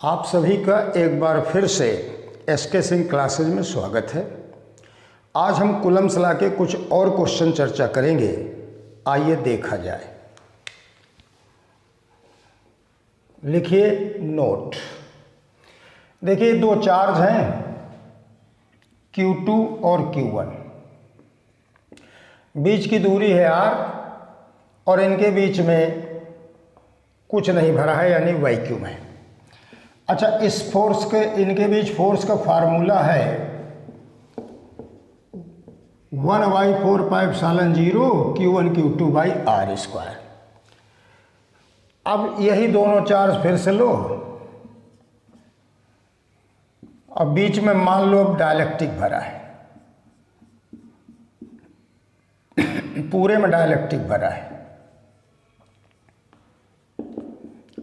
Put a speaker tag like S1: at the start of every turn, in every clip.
S1: आप सभी का एक बार फिर से एसके सिंह क्लासेज में स्वागत है। आज हम कूलम्ब लॉ के कुछ और क्वेश्चन चर्चा करेंगे। आइए देखा जाए। लिखिए नोट। देखिए दो चार्ज हैं Q2 और Q1, बीच की दूरी है R और इनके बीच में कुछ नहीं भरा है यानी वैक्यूम है। अच्छा, इस फोर्स के इनके बीच फोर्स का फार्मूला है 1/4πε0 Q1 Q2 by R square. अब यही दोनों चार्ज फिर से लो। अब बीच में मान लो अब डाइलेक्ट्रिक भरा है, पूरे में डाइलेक्ट्रिक भरा है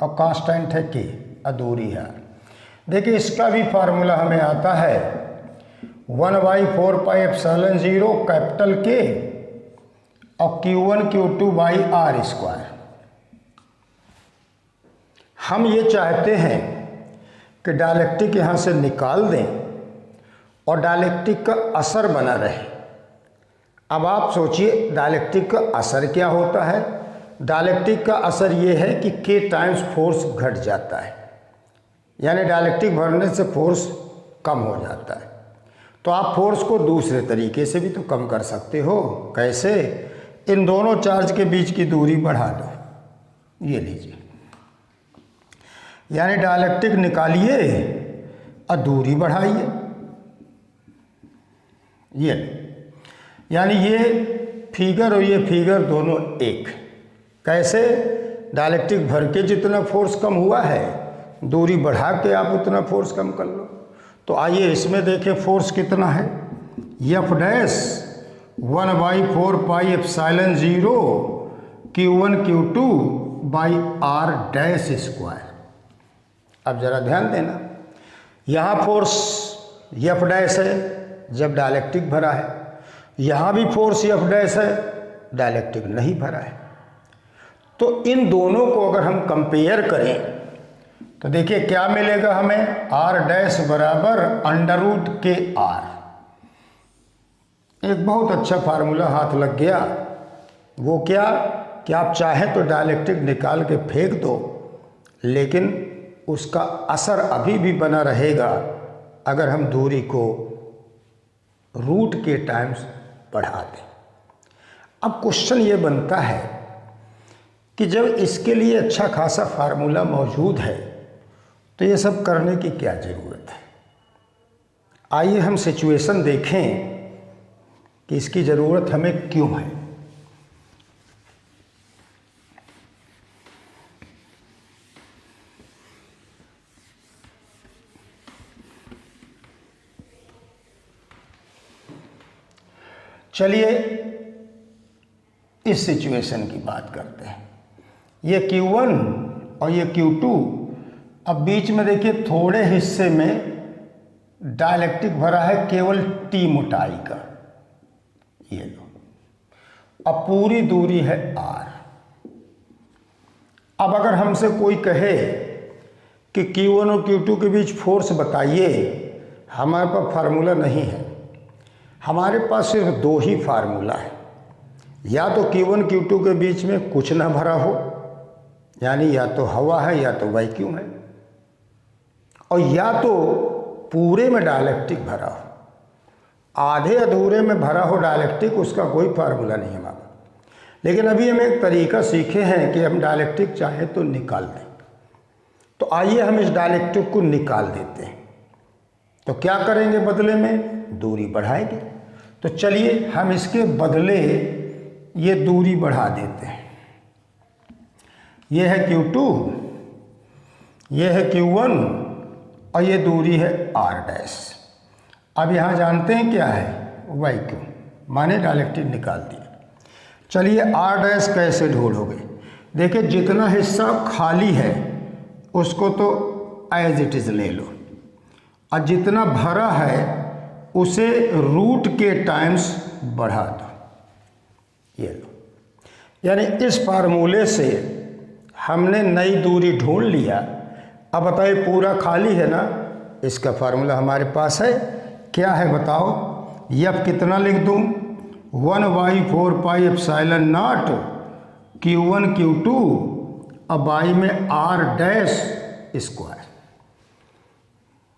S1: और कांस्टेंट है K, अधूरी है। देखिए इसका भी फार्मूला हमें आता है 1/4πε0 कैपिटल K और Q1 Q2 by R square. हम ये चाहते हैं कि डाइलेक्ट्रिक यहाँ से निकाल दें और डाइलेक्ट्रिक का असर बना रहे। अब आप सोचिए डाइलेक्ट्रिक का असर क्या होता है। डाइलेक्ट्रिक का असर ये है कि K टाइम्स फोर्स घट जाता है, यानी डाइलेक्ट्रिक भरने से फोर्स कम हो जाता है। तो आप फोर्स को दूसरे तरीके से भी तो कम कर सकते हो। कैसे? इन दोनों चार्ज के बीच की दूरी बढ़ा दो। ये लीजिए, यानी डाइलेक्ट्रिक निकालिए और दूरी बढ़ाइए। ये यानी ये फिगर और ये फिगर दोनों एक। कैसे? डाइलेक्ट्रिक भर के जितना फोर्स कम हुआ है, दूरी बढ़ा के आप उतना फोर्स कम कर लो। तो आइए इसमें देखें फोर्स कितना है। F dash 1/4πε0 Q1 Q2 by R dash square. अब जरा ध्यान देना, यहाँ फोर्स F डैश है जब डाइलेक्ट्रिक भरा है, यहाँ भी फोर्स F डैश है, डाइलेक्ट्रिक नहीं भरा है। तो इन दोनों को अगर हम कंपेयर करें तो देखिए क्या मिलेगा हमें। R डैश बराबर √KR। एक बहुत अच्छा फार्मूला हाथ लग गया। वो क्या कि आप चाहें तो डाइलेक्ट्रिक निकाल के फेंक दो, लेकिन उसका असर अभी भी बना रहेगा अगर हम दूरी को √K टाइम्स बढ़ा दें। अब क्वेश्चन ये बनता है कि जब इसके लिए अच्छा खासा फार्मूला मौजूद है तो ये सब करने की क्या ज़रूरत है। आइए हम सिचुएशन देखें कि इसकी ज़रूरत हमें क्यों है। चलिए इस सिचुएशन की बात करते हैं। ये Q1 और ये Q2, अब बीच में देखिए थोड़े हिस्से में डाइलेक्ट्रिक भरा है केवल T मोटाई का, ये लो। अब पूरी दूरी है R। अब अगर हमसे कोई कहे कि Q1 और Q2 के बीच फोर्स बताइए, हमारे पास फार्मूला नहीं है। हमारे पास सिर्फ दो ही फार्मूला है। या तो Q1 Q2 के बीच में कुछ ना भरा हो, यानी या तो हवा है या तो वैक्यूम है, और या तो पूरे में डाइलेक्ट्रिक भरा हो। आधे अधूरे में भरा हो डाइलेक्ट्रिक, उसका कोई फार्मूला नहीं है हमारा। लेकिन अभी हम एक तरीका सीखे हैं कि हम डाइलेक्ट्रिक चाहे तो निकाल दें। तो आइए हम इस डाइलेक्ट्रिक को निकाल देते हैं। तो क्या करेंगे बदले में? दूरी बढ़ाएंगे। तो चलिए हम इसके बदले ये दूरी बढ़ा देते हैं। ये है Q2, ये है Q1 और ये दूरी है R डैश। अब यहाँ जानते हैं क्या है? वैक्यूम, माने डाइलेक्ट्रिक निकाल दिया। चलिए R डैश कैसे ढूंढोगे? देखिए जितना हिस्सा खाली है उसको तो एज इट इज़ ले लो, और जितना भरा है उसे √K टाइम्स बढ़ा दो। ये लो, यानी इस फार्मूले से हमने नई दूरी ढूंढ लिया। अब बताइए पूरा खाली है ना, इसका फार्मूला हमारे पास है, क्या है बताओ। एफ कितना लिख दूँ, 1/4πε0 Q1 Q2 अब बाई में R डैश स्क्वायर।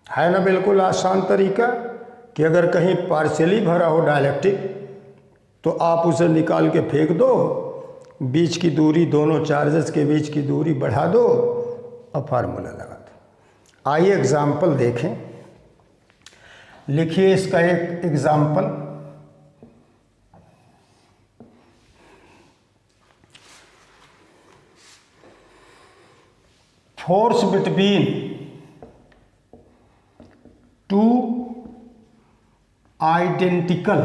S1: है ना बिल्कुल आसान तरीका कि अगर कहीं पार्शियली भरा हो डाइलेक्ट्रिक तो आप उसे निकाल के फेंक दो, बीच की दूरी, दोनों चार्जेस के बीच की दूरी बढ़ा दो और फार्मूला लगा दो। आइए एग्जाम्पल देखें, लिखिए इसका एक example. Force between two identical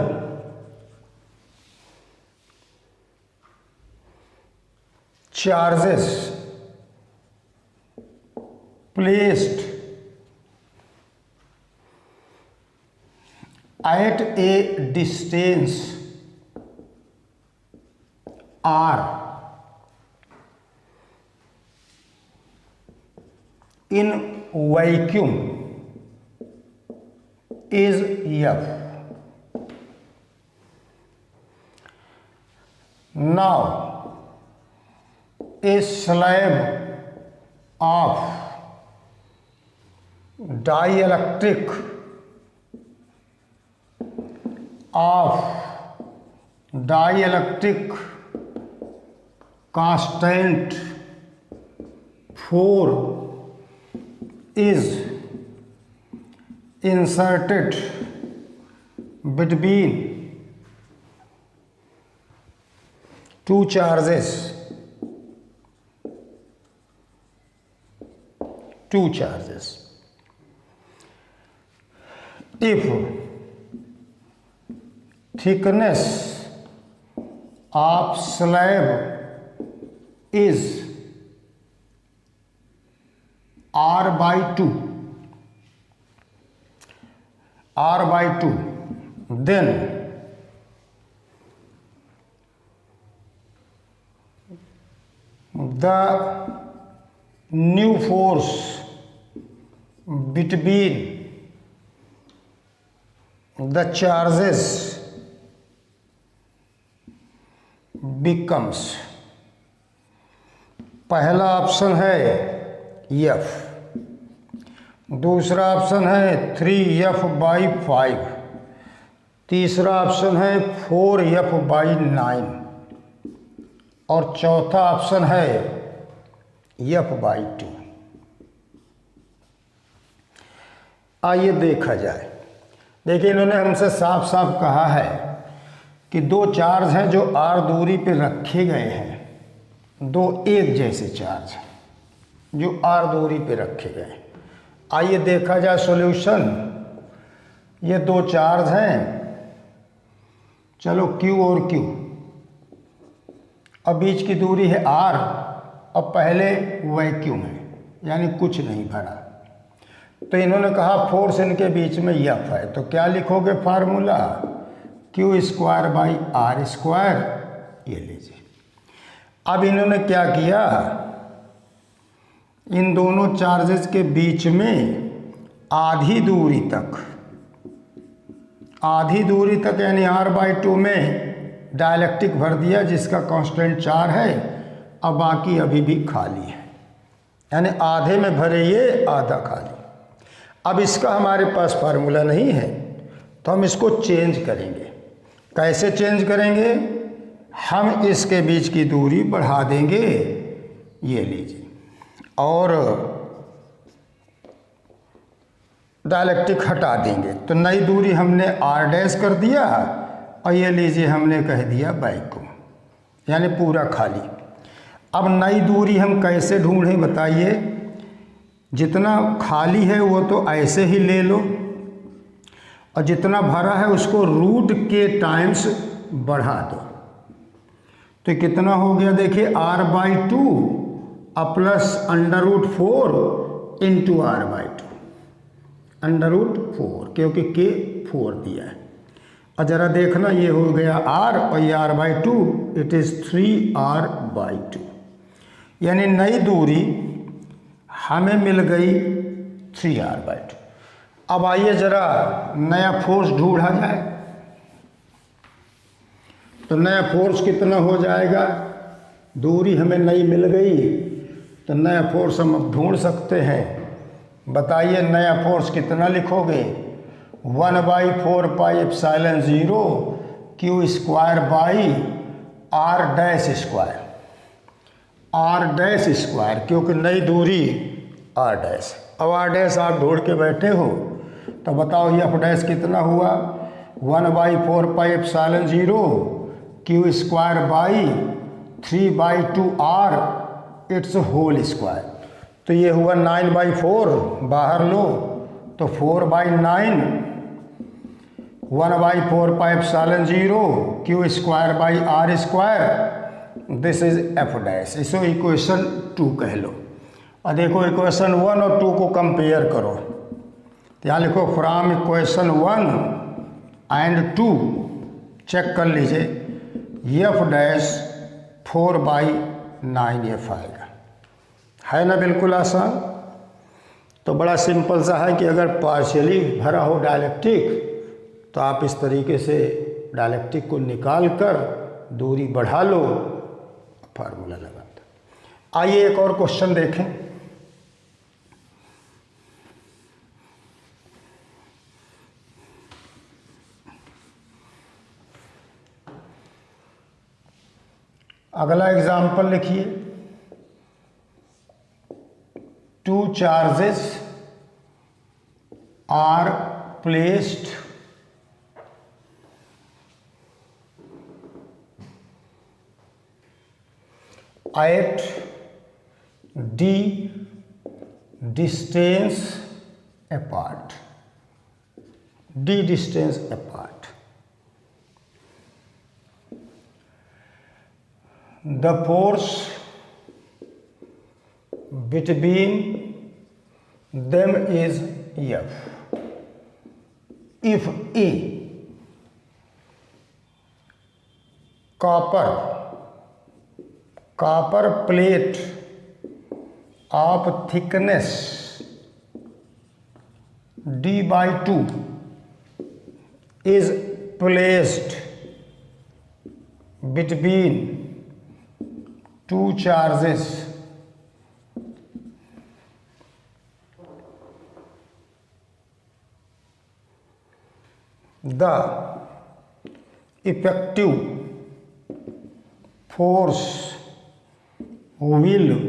S1: charges placed at a distance r in vacuum is F. Now a slab of dielectric constant 4 is inserted between two charges. If thickness of slab is R/2, then the new force between the charges becomes, पहला option है F, दूसरा option है 3F/5, तीसरा option है 4F/9 और चौथा option है F/2। आइए देखा जाए। देखिए इन्होंने हमसे साफ साफ कहा है कि दो चार्ज हैं जो R दूरी पे रखे गए हैं, दो एक जैसे चार्ज हैं जो R दूरी पे रखे गए हैं। आइए देखा जाए सॉल्यूशन। ये दो चार्ज हैं, चलो Q और Q, अब बीच की दूरी है R, अब पहले वैक्यूम है यानी कुछ नहीं भरा, तो इन्होंने कहा फोर्स इनके बीच में F है, तो क्या लिखोगे फार्मूला, Q²/R²। ये लीजिए। अब इन्होंने क्या किया, इन दोनों चार्जेस के बीच में आधी दूरी तक यानी R/2 में डाइलेक्ट्रिक भर दिया जिसका कांस्टेंट 4 है, अब बाकी अभी भी खाली है, यानी आधे में भरे ये, आधा खाली। अब इसका हमारे पास फार्मूला नहीं है तो हम इसको चेंज करेंगे। कैसे चेंज करेंगे, हम इसके बीच की दूरी बढ़ा देंगे, ये लीजिए, और डाइलेक्ट्रिक हटा देंगे, तो नई दूरी हमने R' कर दिया और ये लीजिए हमने कह दिया वैक्यूम, यानी पूरा खाली। अब नई दूरी हम कैसे ढूंढें बताइए, जितना खाली है वो तो ऐसे ही ले लो और जितना भरा है उसको रूट के टाइम्स बढ़ा दो, तो कितना हो गया देखिए R/2 प्लस √4 इंटू R/2, √4 क्योंकि K 4 दिया है। और ज़रा देखना ये हो गया R और ये R/2, इट इज़ 3R/2, यानी नई दूरी हमें मिल गई 3r/2। अब आइए ज़रा नया फोर्स ढूंढा जाए। तो नया फोर्स कितना हो जाएगा? दूरी हमें नई मिल गई तो नया फोर्स हम अब ढूंढ सकते हैं। बताइए नया फोर्स कितना लिखोगे? 1/4πε0 Q² r², क्योंकि नई दूरी r'। अब r' आप ढूंढ के बैठे हो तो बताओ ये f' कितना हुआ? 1/4πε0 Q² 3/2r it's whole square. तो ये हुआ 9/4, बाहर लो तो 4/9, 1/4πε0 Q² r², this is f'। इसे इक्वेशन 2 कह लो। और देखो इक्वेशन 1 और 2 को कंपेयर करो। तो यहाँ लिखो फ्रॉम इक्वेशन 1 एंड 2 चेक कर लीजिए, f' 4/9f आएगा। है ना बिल्कुल आसान। तो बड़ा सिंपल सा है कि अगर पार्शियली भरा हो डायलेक्ट्रिक तो आप इस तरीके से डायलेक्ट्रिक को निकाल कर दूरी बढ़ा लो, फार्मूला लगा दो। आइए एक और क्वेश्चन देखें। अगला एग्जाम्पल लिखिए। 2 charges are placed at d distance apart. The force between them is F. If A copper plate of thickness d/2 is placed between 2 charges, the effective force will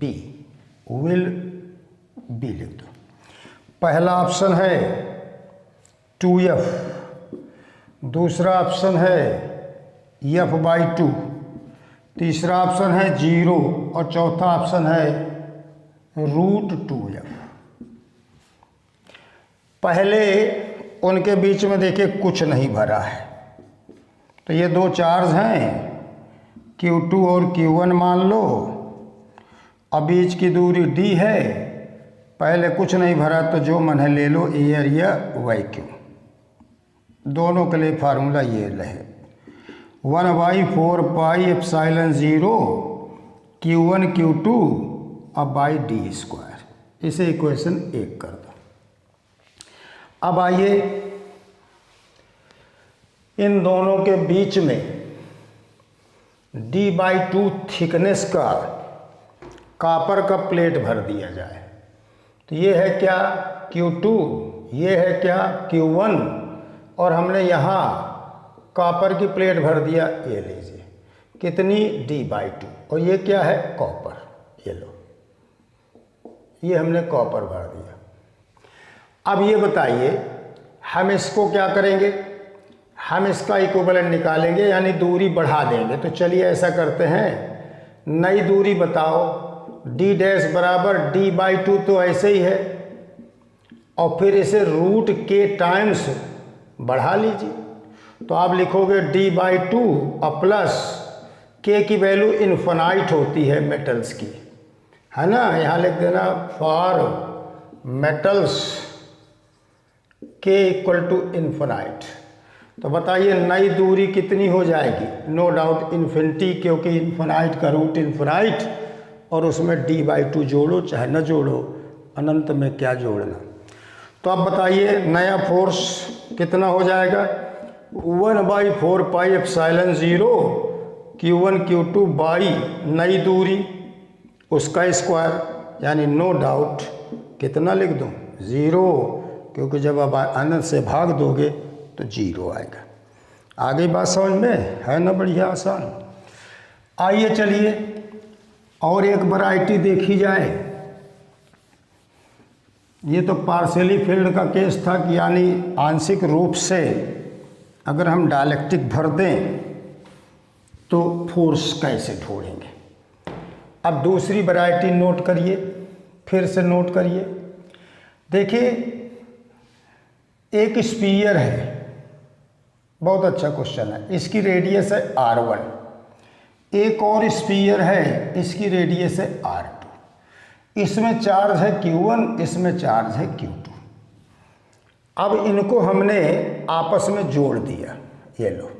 S1: be लिख दो। पहला option है 2F, दूसरा option है F/2, तीसरा option है 0 और चौथा ऑप्शन है √2F। पहले उनके बीच में देखिए कुछ नहीं भरा है, तो ये दो चार्ज हैं Q2 और Q1 मान लो। अब बीच की दूरी d है, पहले कुछ नहीं भरा तो जो मन है ले लो, एयर या वैक्यूम। दोनों के लिए फार्मूला ये रहे 1/4πε0 Q1 Q2 d²। इसे इक्वेशन 1 कर दो। अब आइए इन दोनों के बीच में d/2 थिकनेस का कॉपर का प्लेट भर दिया जाए। तो ये है क्या Q2, ये है क्या Q1, और हमने यहाँ कॉपर की प्लेट भर दिया। ये लीजिए कितनी d/2, और ये क्या है कॉपर। ये लो, ये हमने कॉपर भर दिया। अब ये बताइए हम इसको क्या करेंगे? हम इसका इक्विवेलेंट निकालेंगे, यानी दूरी बढ़ा देंगे। तो चलिए ऐसा करते हैं, नई दूरी बताओ। d' बराबर d/2 तो ऐसे ही है, और फिर इसे √k टाइम्स बढ़ा लीजिए। तो आप लिखोगे d/2 और प्लस k की वैल्यू इन्फिनाइट होती है मेटल्स की, है ना। यहाँ लिख देना फॉर मेटल्स k = इन्फिनाइट। तो बताइए नई दूरी कितनी हो जाएगी? नो डाउट इन्फिनिटी, क्योंकि इन्फिनाइट का रूट इन्फिनाइट और उसमें d/2 जोड़ो चाहे न जोड़ो, अनंत में क्या जोड़ना। तो अब बताइए नया फोर्स कितना हो जाएगा? 1/4 pi epsilon 0 Q1 Q2 by नई दूरी उसका स्क्वायर, यानी नो डाउट कितना लिख दूँ? 0, क्योंकि जब आप अनंत से भाग दोगे तो 0 आएगा। आगे बात समझ में है ना? बढ़िया आसान। आइए चलिए और एक वैरायटी देखी जाए। ये तो पार्शियली फील्ड का केस था कि यानी आंशिक रूप से अगर हम डायलेक्ट्रिक भर दें तो फोर्स कैसे ढूंढेंगे। अब दूसरी वैरायटी नोट करिए, फिर से नोट करिए। देखिए एक स्फीयर है, बहुत अच्छा क्वेश्चन है, इसकी रेडियस है r1। एक और स्फीयर है, इसकी रेडियस है r2। इसमें चार्ज है q1, इसमें चार्ज है q2। अब इनको हमने आपस में जोड़ दिया। ये लो,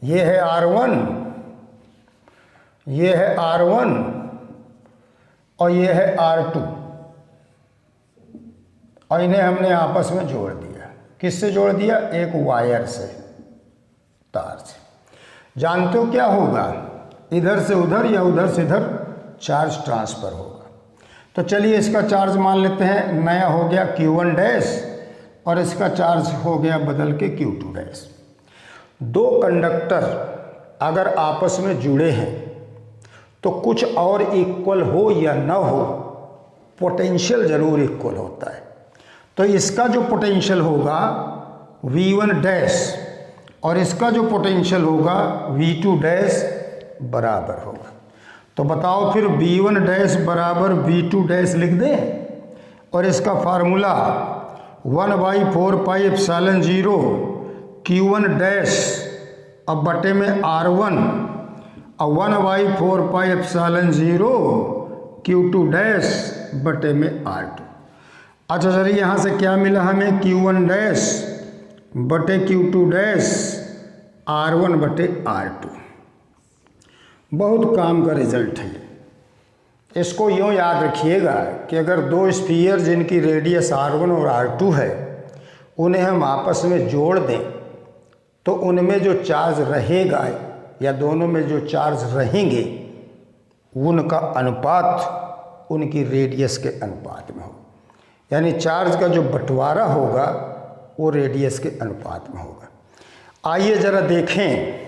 S1: ये है r1, ये है r1 और ये है r2, और इन्हें हमने आपस में जोड़ दिया। किससे जोड़ दिया? एक वायर से, तार से। जानते हो क्या होगा? इधर से उधर या उधर से इधर चार्ज ट्रांसफर होगा। तो चलिए इसका चार्ज मान लेते हैं, नया हो गया Q1 डैश और इसका चार्ज हो गया बदल के Q2 डैश। दो कंडक्टर अगर आपस में जुड़े हैं तो कुछ और इक्वल हो या न हो, पोटेंशियल जरूर इक्वल होता है। तो इसका जो पोटेंशियल होगा V1 डैश और इसका जो पोटेंशियल होगा V2 डैश बराबर होगा। तो बताओ फिर V1 डैश बराबर V2 डैश लिख दें, और इसका formula 1/4 pi epsilon 0 Q1 dash अब बटे में R1 और 1/4 पाई एप्सिलॉन 0 Q2 डैश बटे में R2। अच्छा चलिए यहाँ से क्या मिला हमें? Q1 डैश बटे Q2 डैश R1 बटे R2। बहुत काम का रिजल्ट है। इसको यूँ याद रखिएगा कि अगर दो स्फीयर जिनकी रेडियस R1 और R2 है, उन्हें हम आपस में जोड़ दें तो उनमें जो चार्ज रहेगा या दोनों में जो चार्ज रहेंगे उनका अनुपात उनकी रेडियस के अनुपात में होगा। यानी चार्ज का जो बंटवारा होगा वो रेडियस के अनुपात में होगा। आइए ज़रा देखें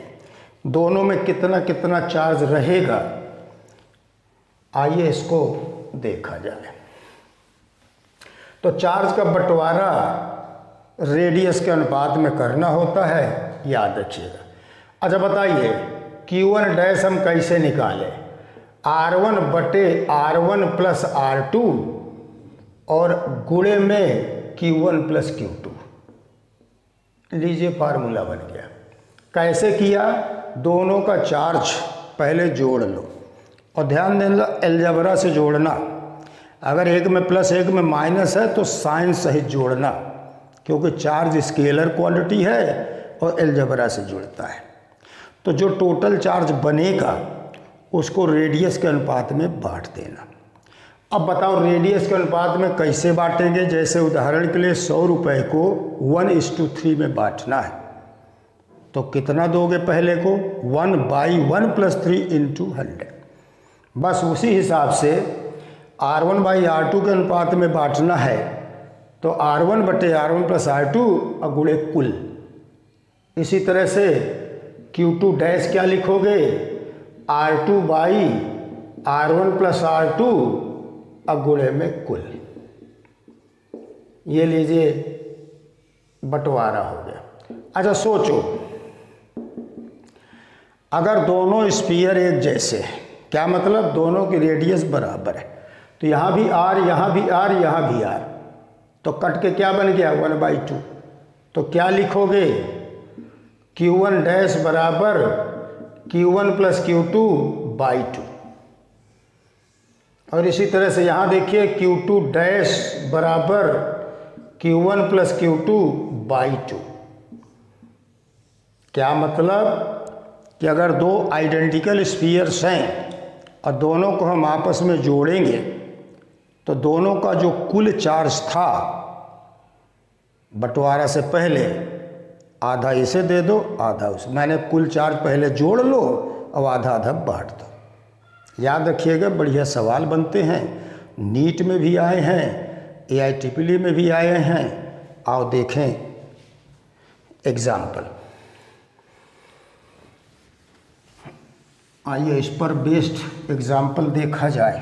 S1: दोनों में कितना कितना चार्ज रहेगा। आइए इसको देखा जाए। तो चार्ज का बंटवारा रेडियस के अनुपात में करना होता है, याद रखिएगा। अच्छा बताइए Q1 डैश हम कैसे निकालें? R1 बटे R1 प्लस R2 और गुणे में Q1 प्लस Q2। लीजिए फार्मूला बन गया। कैसे किया? दोनों का चार्ज पहले जोड़ लो, और ध्यान देना अलजेब्रा से जोड़ना। अगर एक में प्लस एक में माइनस है तो साइन सहित जोड़ना, क्योंकि चार्ज स्केलर क्वांटिटी है और अलजेब्रा से जुड़ता है। तो जो टोटल चार्ज बनेगा उसको रेडियस के अनुपात में बांट देना। अब बताओ रेडियस के अनुपात में कैसे बांटेंगे? जैसे उदाहरण के लिए 100 रुपये को 1:3 में बांटना है, तो कितना दोगे पहले को? 1/1 + 3 × 100। बस उसी हिसाब से R1/R2 के अनुपात में बांटना है, तो R1 बटे R1 प्लस R2 और गुणे कुल। इसी तरह से Q2 डैश क्या लिखोगे? R2/R1 प्लस R2 और गुणे में कुल। ये लीजिए बंटवारा हो गया। अच्छा सोचो, अगर दोनों स्फीयर एक जैसे हैं, क्या मतलब? दोनों की रेडियस बराबर है, तो यहाँ भी R, यहाँ भी R, यहाँ भी R, तो कट के क्या बन गया? 1/2। तो क्या लिखोगे? Q1 डैश बराबर Q1 प्लस Q2/2। और इसी तरह से यहाँ देखिए Q2 डैश बराबर Q1 प्लस Q2/2। क्या मतलब कि अगर दो आइडेंटिकल स्फीयर्स हैं और दोनों को हम आपस में जोड़ेंगे तो दोनों का जो कुल चार्ज था बंटवारा से पहले, आधा इसे दे दो आधा उसे, मैंने कुल चार्ज पहले जोड़ लो और आधा आधा बांट दो। याद रखिएगा, बढ़िया सवाल बनते हैं, नीट में भी आए हैं, AIEEE में भी आए हैं। आओ देखें एग्जाम्पल। आइए इस पर बेस्ड एग्जाम्पल देखा जाए।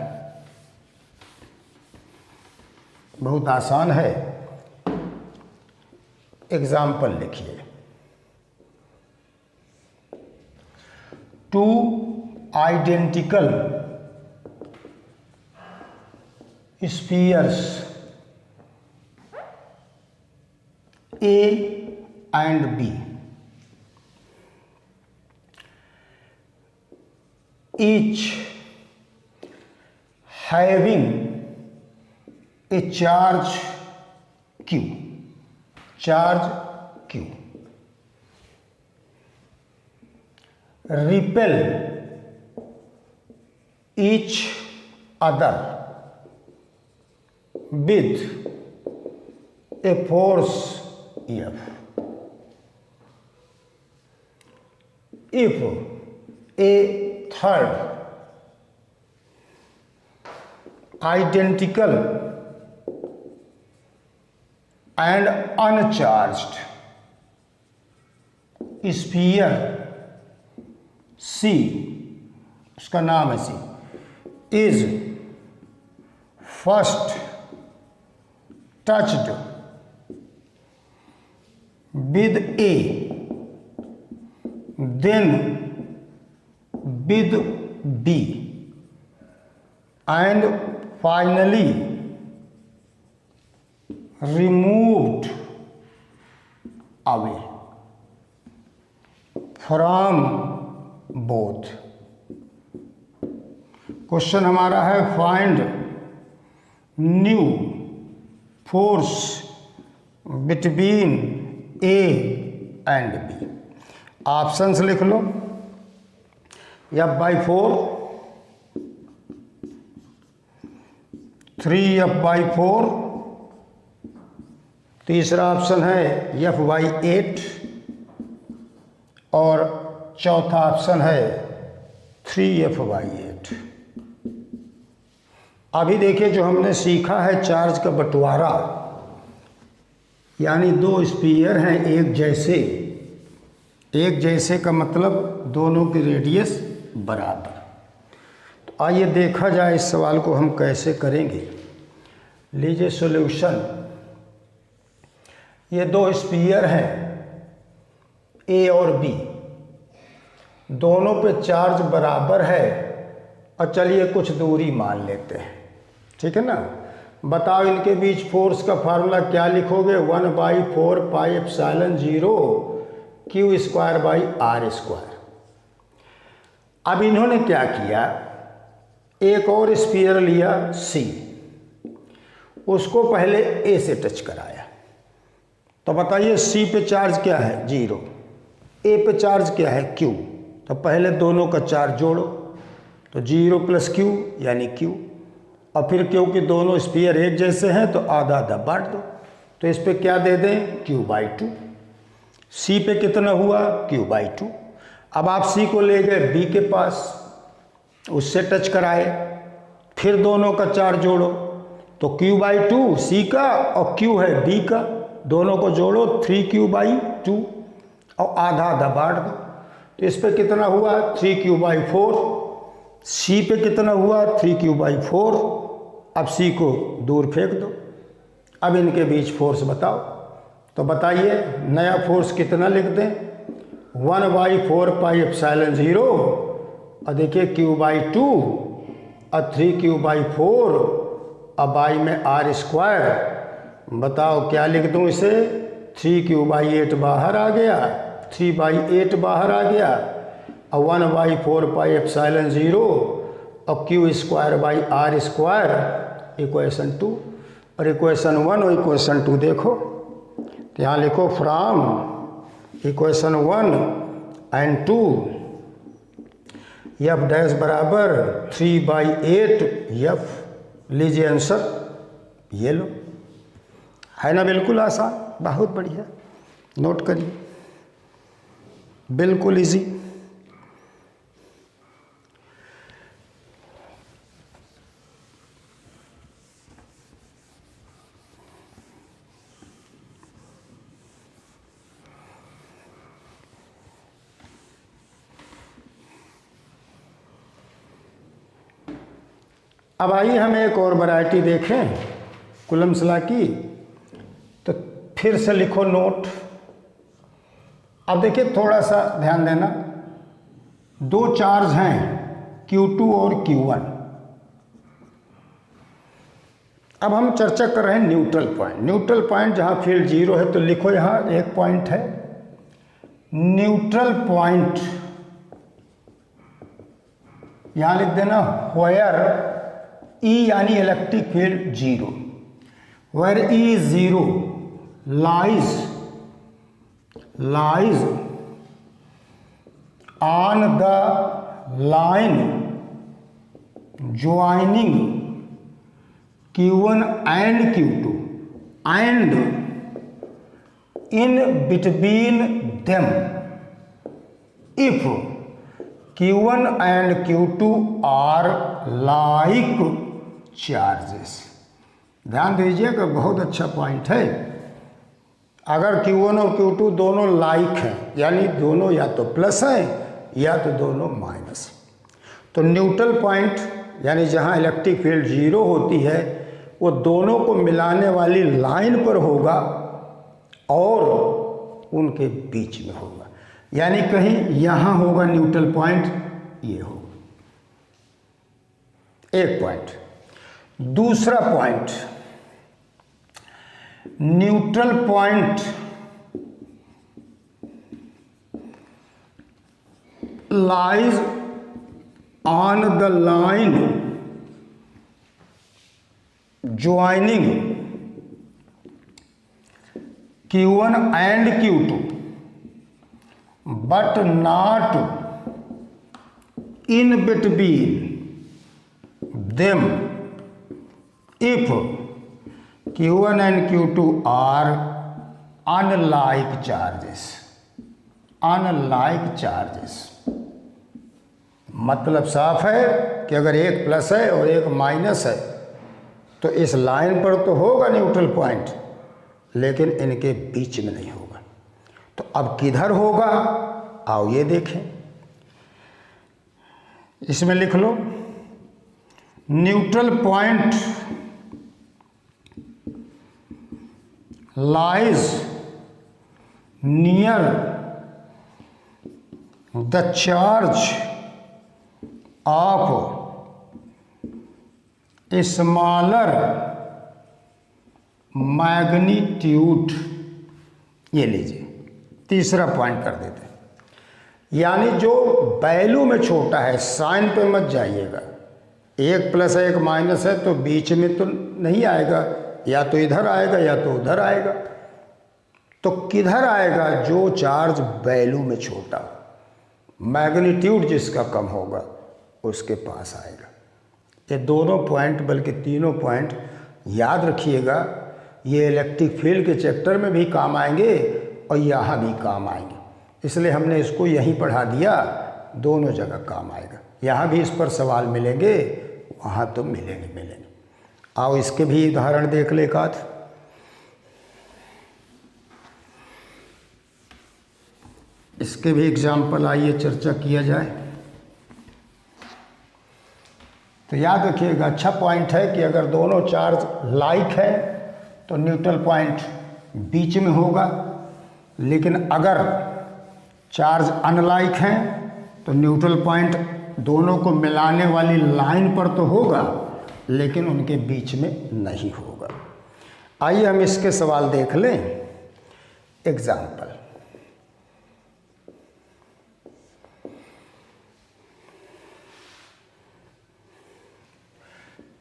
S1: बहुत आसान है। एग्जाम्पल लिखिए। Two identical spheres A and B, each having a charge Q, repel each other with a force F. If a third identical and uncharged sphere C, उसका नाम है C, is first touched with A, then with B, and finally removed away from both। Question हमारा है find new force between A and B। Options लिख लो। F/4, 3F/4, तीसरा option है F/8 और चौथा ऑप्शन है 3F/8। अभी देखिए जो हमने सीखा है चार्ज का बंटवारा, यानी दो स्फीयर हैं एक जैसे का मतलब दोनों की रेडियस बराबर। तो आइए देखा जाए इस सवाल को हम कैसे करेंगे। लीजिए सॉल्यूशन। ये दो स्फीयर हैं A और B, दोनों पे चार्ज बराबर है और चलिए कुछ दूरी मान लेते हैं, ठीक है ना। बताओ इनके बीच फोर्स का फार्मूला क्या लिखोगे? 1/4 पाई एप्सिलॉन 0 Q²/R²। अब इन्होंने क्या किया, एक और स्फीयर लिया C, उसको पहले A से टच कराया। तो बताइए C पे चार्ज क्या है? 0। A पे चार्ज क्या है? Q। तो पहले दोनों का चार्ज जोड़ो, तो 0 + Q यानी Q। और फिर क्योंकि दोनों स्फीयर एक जैसे हैं तो आधा आधा बांट दो। तो इस पे क्या दे दें? Q/2। C पे कितना हुआ? Q/2। अब आप C को ले गए B के पास, उससे टच कराए, फिर दोनों का चार्ज जोड़ो, तो Q/2 C का और Q है B का, दोनों को जोड़ो 3Q/2 और आधा आधा बांट दो। तो इस पे कितना हुआ? 3Q/4। C पे कितना हुआ? 3Q/4। अब C को दूर फेंक दो। अब इनके बीच फोर्स बताओ। तो बताइए नया फोर्स कितना लिख दें? 1/4 पाई एप्सिलॉन 0 और देखिए Q/2 और 3Q/4 और बाई में R²। बताओ क्या लिख दूं इसे? 3Q/8 बाहर आ गया, 3/8 बाहर आ गया और 1/4 पाई एप्सिलॉन 0 और Q²/R² इक्वेशन 2। और इक्वेशन 1 और इक्वेशन 2 देखो, तो यहाँ लिखो from equation 1 and two, F dash बराबर 3/8 एफ। लीजिए आंसर, ये लो। है ना बिल्कुल आसान, बहुत बढ़िया, नोट करिए, बिल्कुल इजी। अब आइए हम एक और वैरायटी देखें कूलम्ब्स लॉ की। तो फिर से लिखो नोट। अब देखिए थोड़ा सा ध्यान देना, दो चार्ज हैं Q2 और Q1। अब हम चर्चा कर रहे हैं न्यूट्रल पॉइंट। न्यूट्रल पॉइंट जहाँ फील्ड जीरो है, तो लिखो यहाँ एक पॉइंट है न्यूट्रल पॉइंट, यहाँ लिख देना व्हेयर E यानी electric field zero, where E is zero lies on the line joining Q1 and Q2 and in between them if Q1 and Q2 are like charges। ध्यान दीजिएगा, बहुत अच्छा point है। अगर Q1 और Q2 दोनों like हैं, यानी दोनों या तो प्लस हैं या तो दोनों माइनस हैं, तो न्यूट्रल पॉइंट यानी जहां इलेक्ट्रिक फील्ड जीरो होती है, वो दोनों को मिलाने वाली लाइन पर होगा और उनके बीच में होगा। यानी कहीं यहां होगा न्यूट्रल पॉइंट, ये होगा एक पॉइंट। दूसरा point, neutral point lies on the line joining Q1 and Q2 but not in between them if Q1 and Q2 are unlike charges। unlike charges मतलब साफ है कि अगर एक प्लस है और एक माइनस है, तो इस लाइन पर तो होगा न्यूट्रल पॉइंट, लेकिन इनके बीच में नहीं होगा। तो अब किधर होगा, आओ ये देखें। इसमें लिख लो neutral point lies near the charge of a smaller magnitude। ये लीजिए, तीसरा पॉइंट कर देते हैं, यानी जो वैल्यू में छोटा है, साइन पे मत जाइएगा। एक प्लस है एक माइनस है, तो बीच में तो नहीं आएगा, या तो इधर आएगा या तो उधर आएगा। तो किधर आएगा, जो चार्ज वैल्यू में छोटा, मैग्नीट्यूड जिसका कम होगा उसके पास आएगा। ये दोनों पॉइंट, बल्कि तीनों पॉइंट याद रखिएगा, ये इलेक्ट्रिक फील्ड के चैप्टर में भी काम आएंगे और यहाँ भी काम आएंगे, इसलिए हमने इसको यहीं पढ़ा दिया। दोनों जगह काम आएगा, यहाँ भी इस पर सवाल मिलेंगे, वहाँ तो मिलेंगे। आओ इसके भी उदाहरण देख ले एक आध। इसके भी एग्जाम्पल आइए चर्चा किया जाए। तो याद रखिएगा, अच्छा पॉइंट है कि अगर दोनों चार्ज लाइक है तो न्यूट्रल पॉइंट बीच में होगा, लेकिन अगर चार्ज अनलाइक हैं तो न्यूट्रल पॉइंट दोनों को मिलाने वाली लाइन पर तो होगा, लेकिन उनके बीच में नहीं होगा। आइए हम इसके सवाल देख लें। Example,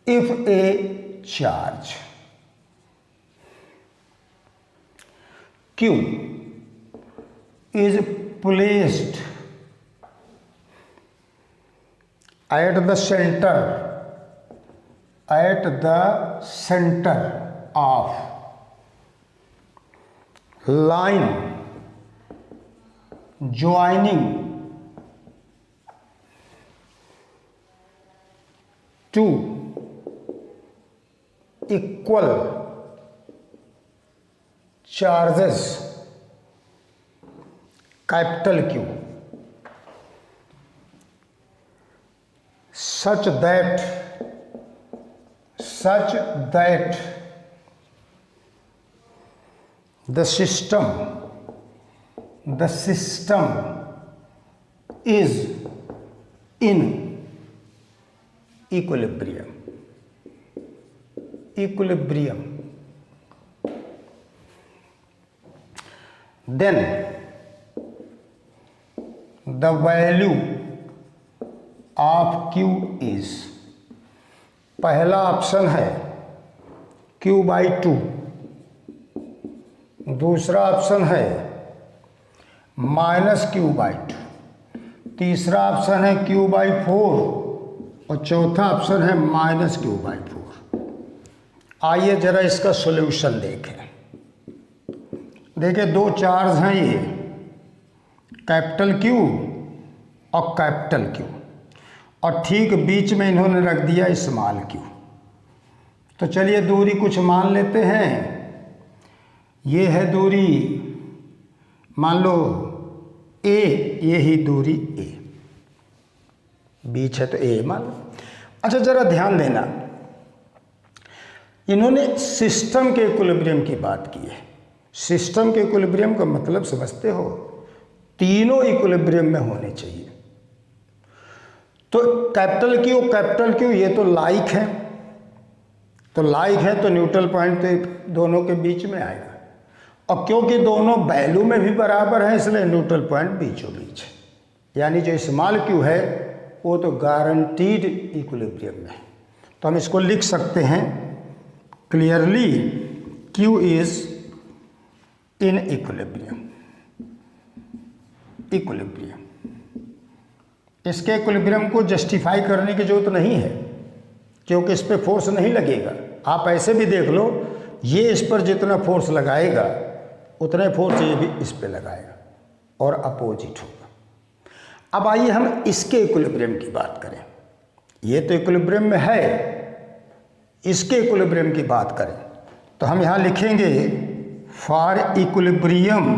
S1: if A charge Q is placed at the centre of line joining two equal charges capital Q such that the system is in equilibrium. Then the value of Q is, पहला option है Q/2, दूसरा option है -Q/2, तीसरा option है Q/4 और चौथा option है -Q/4। आइए जरा इसका सॉल्यूशन देखें। देखिए दो चार्ज हैं, ये कैपिटल Q और कैपिटल Q, और ठीक बीच में इन्होंने रख दिया स्मॉल q। तो चलिए दूरी कुछ मान लेते हैं। ये है दूरी, मान लो a, ये ही दूरी a, बीच है तो a मान लो। अच्छा जरा ध्यान देना, इन्होंने सिस्टम के इक्विलिब्रियम की बात की है। सिस्टम के इक्विलिब्रियम का मतलब समझते हो, तीनों इक्विलिब्रियम में होने चाहिए। तो कैपिटल Q ये तो लाइक है, तो न्यूट्रल पॉइंट तो दोनों के बीच में आएगा, और क्योंकि दोनों वैल्यू में भी बराबर हैं इसलिए न्यूट्रल पॉइंट बीचों बीच है। यानी जो स्मॉल q है वो तो गारंटीड इक्विलिब्रियम में है। तो हम इसको लिख सकते हैं clearly, Q is in equilibrium. इसके इक्विलिब्रियम को जस्टिफाई करने की जरूरत नहीं है, क्योंकि इस पर फोर्स नहीं लगेगा। आप ऐसे भी देख लो, ये इस पर जितना फोर्स लगाएगा उतने फोर्स ये भी इस पर लगाएगा और अपोजिट होगा। अब आइए हम इसके इक्विलिब्रियम की बात करें। ये तो इक्विलिब्रियम में है, इसके इक्विलिब्रियम की बात करें तो हम यहाँ लिखेंगे for equilibrium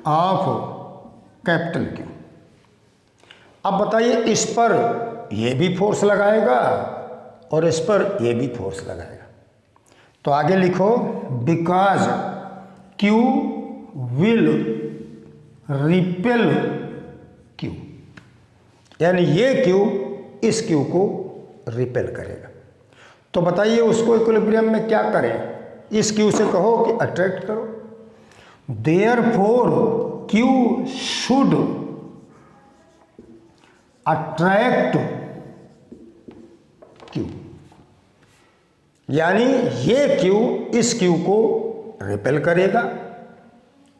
S1: of capital Q। अब बताइए, इस पर ये भी फोर्स लगाएगा और इस पर ये भी फोर्स लगाएगा। तो आगे लिखो, because Q will repel Q, यानी ये Q इस Q को रिपेल करेगा। तो बताइए उसको इक्विलिब्रियम में क्या करें? इस Q से कहो कि अट्रैक्ट करो। Therefore Q should attract Q, यानी ये Q इस Q को रिपेल करेगा।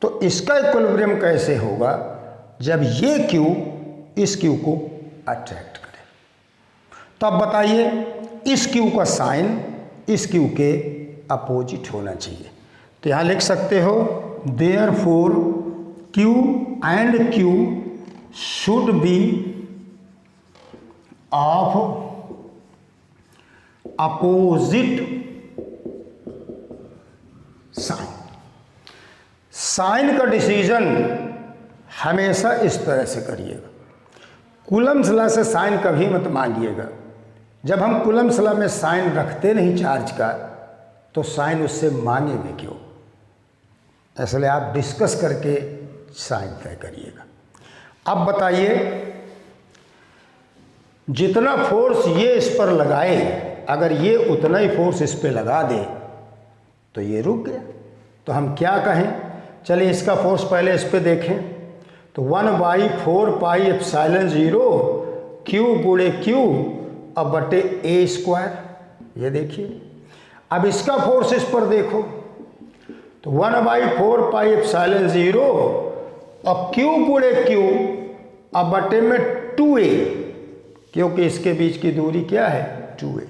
S1: तो इसका इक्विलिब्रियम कैसे होगा? जब ये Q इस Q को अट्रैक्ट करे। तो अब बताइए, इस Q का साइन इस Q के अपोजिट होना चाहिए। तो यहां लिख सकते हो, therefore Q and Q should be of opposite sign. Sign का डिसीजन हमेशा इस तरह से करिएगा। कूलम्स लॉ से साइन कभी मत मांगिएगा। जब हम कूलम्स लॉ में साइन रखते नहीं चार्ज का, तो साइन उससे मांगेंगे क्यों? इसलिए आप डिस्कस करके साइन तय करिएगा। अब बताइए, जितना फोर्स ये इस पर लगाए, अगर ये उतना ही फोर्स इस पे लगा दे तो ये रुक गया। तो हम क्या कहें? चलिए इसका फोर्स पहले इस पे देखें। तो 1/4πε0 Q गुणे Q अब बटे a²। ये देखिए, अब इसका फोर्स इस पर देखो, तो 1/4πε0 अब Q गुणे Q अब बटे में 2a, क्योंकि इसके बीच की दूरी क्या है 2a।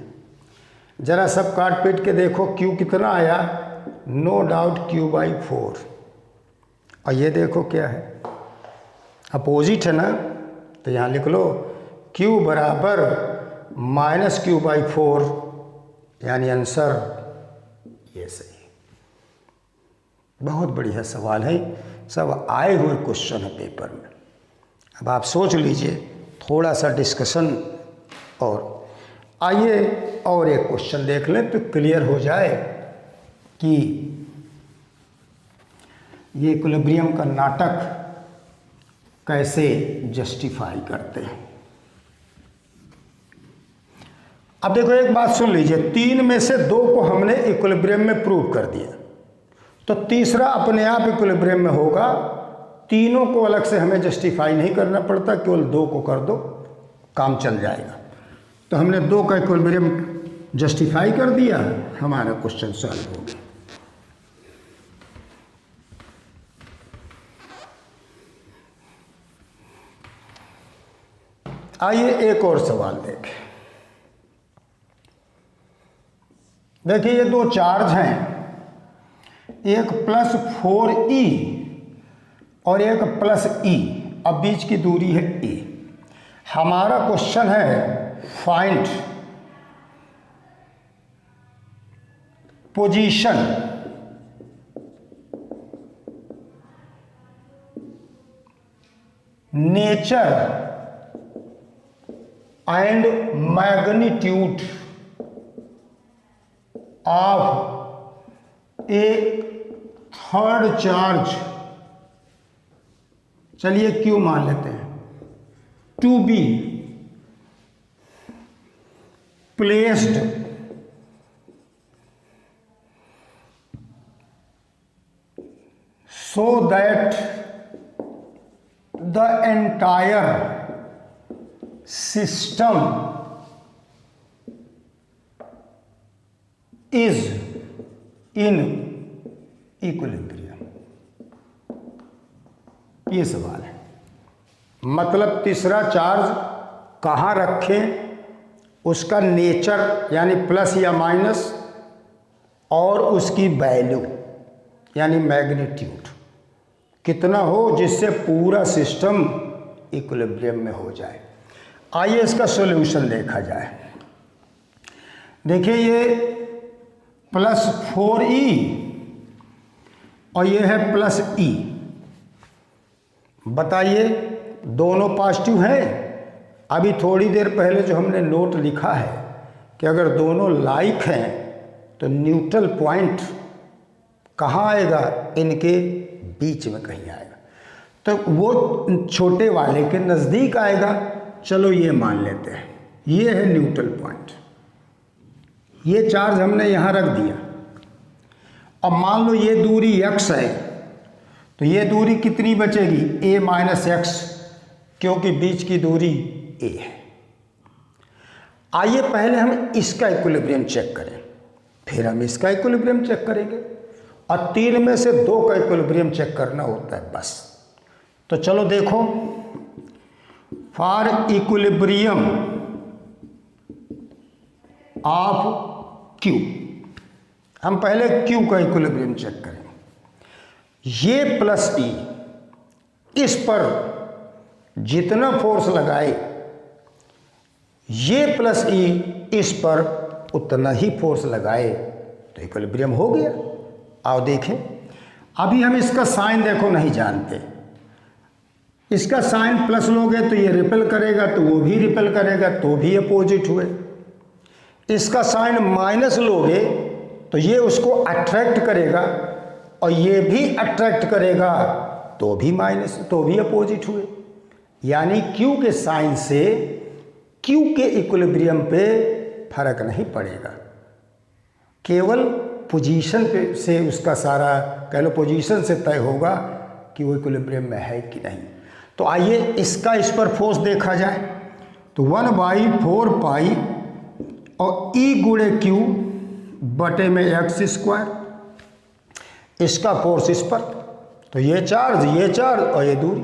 S1: जरा सब काट पीट के देखो q कितना आया, नो डाउट q/4। और ये देखो क्या है, अपोजिट है ना, तो यहाँ लिख लो q बराबर -q/4, यानी आंसर ये सही। बहुत बढ़िया सवाल है, सब आए हुए क्वेश्चन है पेपर में। अब आप सोच लीजिए, थोड़ा सा डिस्कशन और आइए और एक क्वेश्चन देख लें तो क्लियर हो जाए कि ये इक्विलिब्रियम का नाटक कैसे जस्टिफाई करते हैं। अब देखो एक बात सुन लीजिए, 3 में से 2 को हमने इक्विलिब्रियम में प्रूव कर दिया, तो तीसरा अपने आप इक्विलिब्रियम में होगा। तीनों को अलग से हमें जस्टिफाई नहीं करना पड़ता, केवल 2 को कर दो, काम चल जाएगा। तो हमने 2 का इक्विलिब्रियम जस्टिफाई कर दिया, हमारा क्वेश्चन सॉल्व हो गया। आइए एक और सवाल देखें। देखिए ये 2 चार्ज हैं, एक +4e और एक +e, अब बीच की दूरी है e। हमारा क्वेश्चन है find position nature and magnitude of a third charge, चलिए क्यू मान लेते हैं, to be placed so that the entire system is in equilibrium। ये सवाल है, मतलब तीसरा चार्ज कहाँ रखें, उसका नेचर यानी प्लस या माइनस, और उसकी वैल्यू यानी मैग्नीट्यूड कितना हो जिससे पूरा सिस्टम इक्विलिब्रियम में हो जाए। आइए इसका सॉल्यूशन देखा जाए। देखिए ये +4e और ये है +e, बताइए दोनों पॉजिटिव हैं। अभी थोड़ी देर पहले जो हमने नोट लिखा है कि अगर दोनों लाइक हैं तो न्यूट्रल पॉइंट कहाँ आएगा, इनके बीच में कहीं आएगा, तो वो छोटे वाले के नज़दीक आएगा। चलो ये मान लेते हैं, ये है न्यूट्रल पॉइंट। ये चार्ज हमने यहाँ रख दिया। अब मान लो ये दूरी x है, तो ये दूरी कितनी बचेगी, a - x, क्योंकि बीच की दूरी a है। आइए पहले हम इसका इक्विलिब्रियम चेक करें, फिर हम इसका इक्विलिब्रियम चेक करेंगे, और 3 में से 2 का इक्विलिब्रियम चेक करना होता है बस। तो चलो देखो, फॉर इक्विलिब्रियम ऑफ Q, हम पहले Q का इक्विलिब्रियम चेक करें। ये +e, इस पर जितना फोर्स लगाए, ये +e इस पर उतना ही फोर्स लगाए, तो इक्विलिब्रियम हो गया। आओ देखें, अभी हम इसका साइन देखो नहीं जानते। इसका साइन प्लस लोगे तो ये रिपेल करेगा, तो वो भी रिपेल करेगा, तो भी अपोजिट हुए। इसका साइन माइनस लोगे तो ये उसको अट्रैक्ट करेगा, और ये भी अट्रैक्ट करेगा, तो भी माइनस, तो भी अपोजिट हुए। यानी Q के साइन से Q के इक्विलिब्रियम पे फर्क नहीं पड़ेगा, केवल पोजीशन पे से उसका सारा कह लो पोजीशन से तय होगा कि वो इक्विलिब्रियम में है कि नहीं। तो आइए इसका इस पर फोर्स देखा जाए। तो 1/4 पाई और E गुणे Q बटे में x², इसका फोर्स इस पर, तो ये चार्ज और ये दूरी।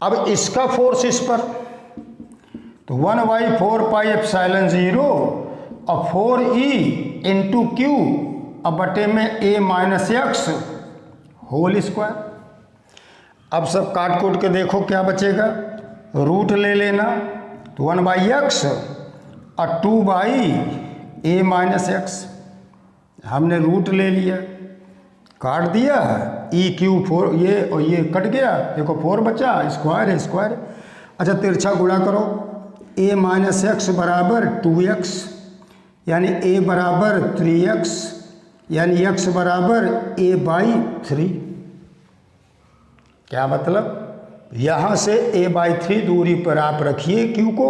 S1: अब इसका फोर्स इस पर, तो 1/4πε0 और 4e इंटू क्यू अब बटे में a minus x whole square. अब सब काट कूट के देखो क्या बचेगा, रूट ले लेना, तो 1/x और 2/a माइनस एक्स, हमने रूट ले लिया, काट दिया, ई क्यू 4 ये और ये कट गया, देखो 4 बचा, स्क्वायर है स्क्वायर। अच्छा तिरछा गुणा करो, a माइनस एक्स बराबर 2x यानी a बराबर 3x यानी x बराबर a/3। क्या मतलब, यहाँ से a/3 दूरी पर आप रखिए q को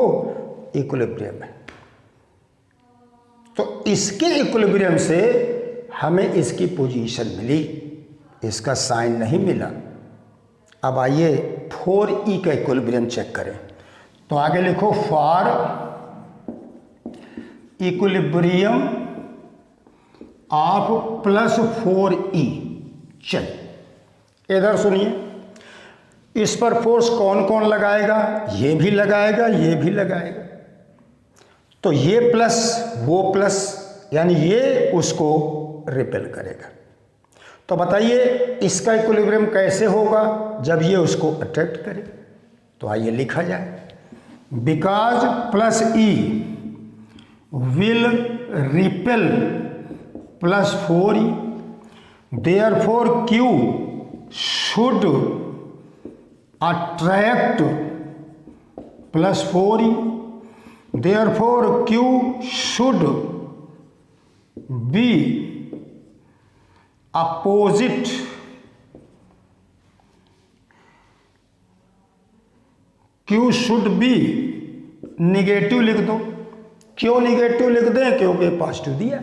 S1: इक्विलिब्रियम में, तो इसके इक्विलिब्रियम से हमें इसकी पोजीशन मिली, इसका साइन नहीं मिला। अब आइए 4e का इक्विलिब्रियम चेक करें, तो आगे लिखो for equilibrium of plus 4e। चल इधर सुनिए, इस पर फोर्स कौन कौन लगाएगा, ये भी लगाएगा ये भी लगाएगा, तो ये प्लस वो प्लस यानी ये उसको रिपेल करेगा। तो बताइए इसका इक्विलिब्रियम कैसे होगा जब ये उसको अट्रैक्ट करे, तो आइए लिखा जाए, because plus E will repel plus 4e, therefore Q should attract plus 4e, therefore Q should be opposite Q should be negative लिख दो। क्यों निगेटिव लिख दें, क्योंकि पॉजिटिव दिया,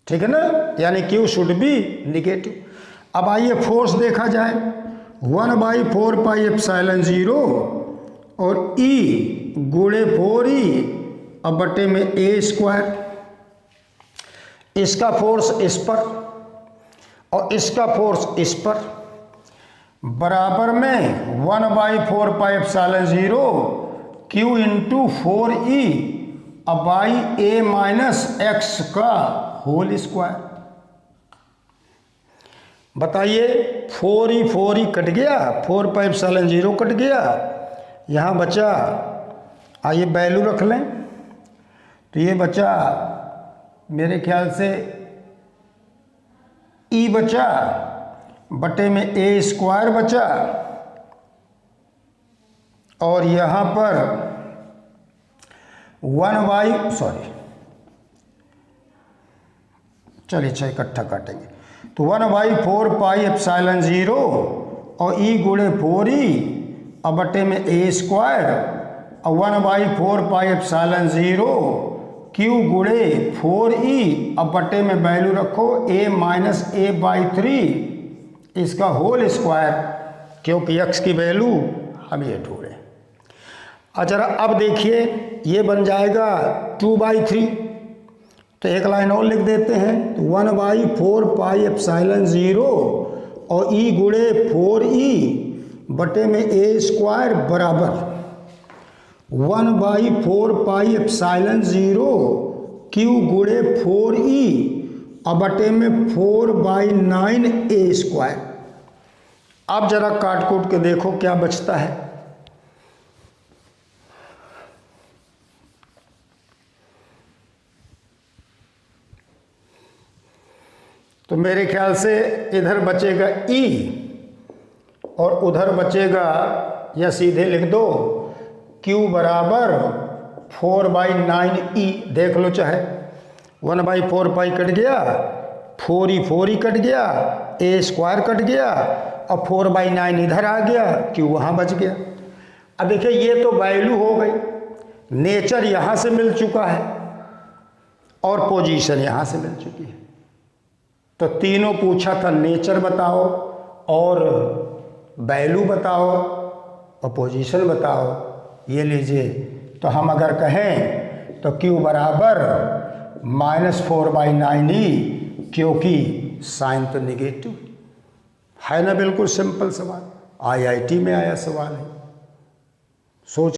S1: ठीक है ना, यानी क्यू शुड बी निगेटिव। अब आइए फोर्स देखा जाए, 1/4πε0 और E गुणे 4e अब बटे में a स्क्वायर, इसका फोर्स इस पर और इसका फोर्स इस पर, बराबर में 1/4πε0 q इंटू 4e अब बाई a माइनस एक्स का होल स्क्वायर। बताइए 4e कट गया, 4πε0 कट गया, यहाँ बचा, आइए वैल्यू रख लें, तो ये बचा मेरे ख्याल से e बचा बटे में a स्क्वायर बचा, और यहाँ पर 1 सॉरी चलिए अच्छा इकट्ठा काटेंगे, तो 1/4πε0 और e गुणे 4e अब बटे में a स्क्वायर और 1/4πε0 q गुणे 4e अब बटे में वैल्यू रखो a माइनस a/3 इसका होल स्क्वायर, क्योंकि x की वैल्यू हम ये ढूंढे। अच्छा अब देखिए ये बन जाएगा 2/3, तो एक लाइन और लिख देते हैं, तो 1/4πε0 और e गुणे 4e बटे में a स्क्वायर बराबर 1/4πε0 q गुणे 4e और बटे में 4/9 a स्क्वायर। अब जरा काट कूट के देखो क्या बचता है, तो मेरे ख्याल से इधर बचेगा e और उधर बचेगा, या सीधे लिख दो q बराबर 4/9e, देख लो चाहे 1/4π कट गया, 4e कट गया, a स्क्वायर कट गया और 4/9 इधर आ गया, q वहाँ बच गया। अब देखिए ये तो वैल्यू हो गई, नेचर यहाँ से मिल चुका है और पोजीशन यहाँ से मिल चुकी है, तो तीनों पूछा था, नेचर बताओ और वैल्यू बताओ और पोजीशन बताओ, ये लीजिए। तो हम अगर कहें तो q बराबर -4/9e, क्योंकि साइन तो निगेटिव है ना, बिल्कुल सिंपल सवाल, IIT में आया सवाल है, सोच